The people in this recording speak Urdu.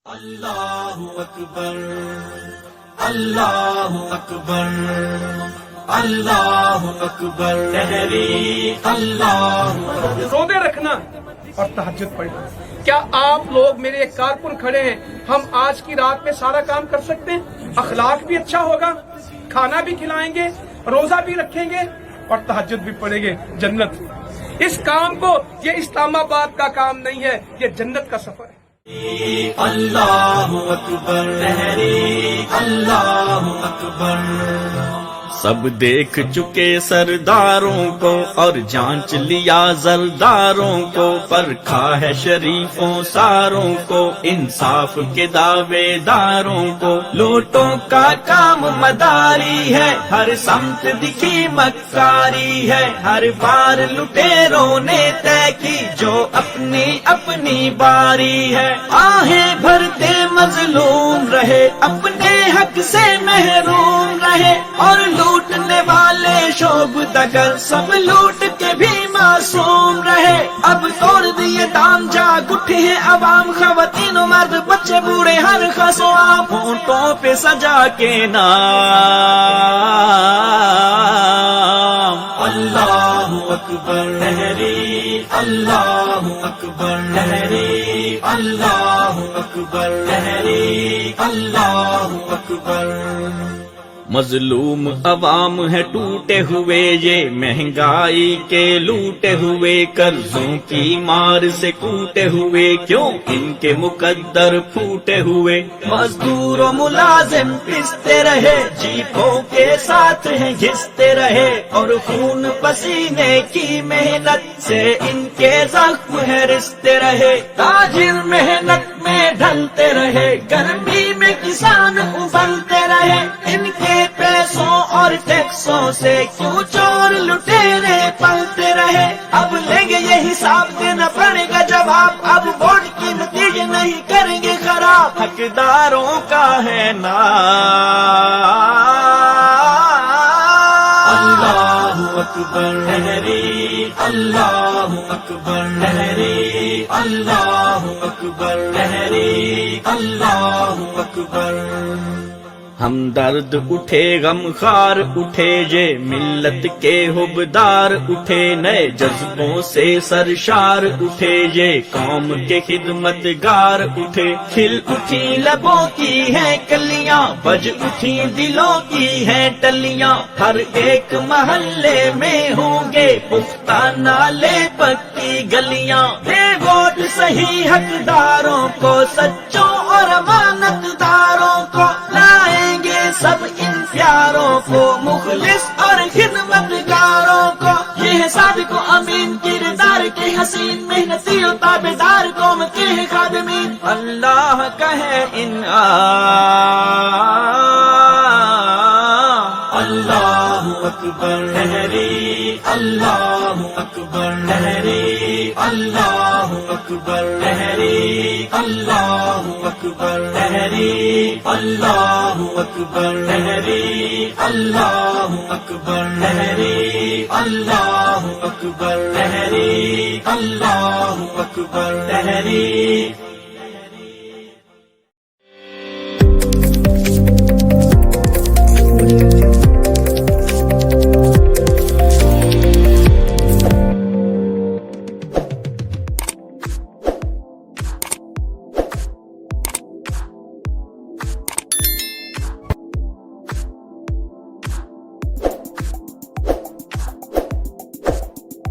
اللہ اکبر اللہ اکبر اللہ اکبر تحریک اللہ اکبر۔ روزے رکھنا اور تہجد پڑھنا۔ کیا آپ لوگ میرے ایک کارکن کھڑے ہیں، ہم آج کی رات میں سارا کام کر سکتے ہیں؟ اخلاق بھی اچھا ہوگا، کھانا بھی کھلائیں گے، روزہ بھی رکھیں گے اور تہجد بھی پڑھیں گے، جنت۔ اس کام کو، یہ اسلام آباد کا کام نہیں ہے، یہ جنت کا سفر ہے۔ اللہ اکبر تحریک اللہ اکبر۔ سب دیکھ چکے سرداروں کو اور جانچ لیا زرداروں کو، پرکھا ہے شریفوں ساروں کو، انصاف کے دعوے داروں کو۔ لوٹوں کا کام مداری ہے، ہر سمت دکھی مکاری ہے، ہر بار لٹیروں نے طے کی جو اپنی اپنی باری ہے۔ آہیں بھرتے مظلوم رہے، اپنے حق سے محروم رہے، اور لوٹنے والے شعب دگر سب لوٹ کے بھی معصوم رہے۔ اب توڑ دیے دام، جاگ اٹھے ہیں عوام، خواتین و مرد بچے بوڑھے ہر خس و عام، ہونٹوں پہ سجا کے نام اللہ اکبر تحریک اللہ اکبر تحریک اللہ اکبر تحریک اللہ اکبر۔ مظلوم عوام ہے ٹوٹے ہوئے، یہ مہنگائی کے لوٹے ہوئے، قرضوں کی مار سے کوٹے ہوئے، کیوں ان کے مقدر پھوٹے ہوئے۔ مزدور و ملازم پستے رہے، جیپوں کے ساتھ ہیں گھستے رہے، اور خون پسینے کی محنت سے ان کے زخم ہے رستے رہے۔ تاجر محنت میں ڈھلتے رہے، گرمی میں کسان ابلتے رہے، ان کے پیسوں اور ٹیکسوں سے کیوں چور لٹیرے پلتے رہے۔ اب لیں گے یہ حساب، دینا پڑے گا جواب، اب ووٹ کی نتیجے نہیں کریں گے خراب۔ حقداروں کا ہے نام اللہ اکبر تحریک اللہ اکبر تحریک اللہ اکبر تحریک اللہ اکبر۔ ہم درد اٹھے غم خار اٹھے، یہ ملت کے حبدار اٹھے، نئے جذبوں سے سرشار اٹھے، یہ قوم کے خدمت گار اٹھے۔ کھل اٹھی لبوں کی ہیں کلیاں، بج اٹھی دلوں کی ہیں ٹلیاں، ہر ایک محلے میں ہوں گے پختہ نالے پکی گلیاں۔ دے ووٹ صحیح حقداروں کو، سچوں اور امانت داروں کو، لائیں گے سب ان پیاروں کو، مخلص اور خدمت گاروں کو۔ یہ ہے صادق و امین کردار کے حسین، محنتی و تابعدار قوم کے ہیں خادمین۔ اللہ کا ہے اللہ اکبر تحریک اللہ اکبر تحریک اللہ اکبر تحریک اللہ اکبر تحریک اللہ اکبر تحریک اللہ اکبر تحریک اللہ اکبر تحریک اللہ اکبر تحریک۔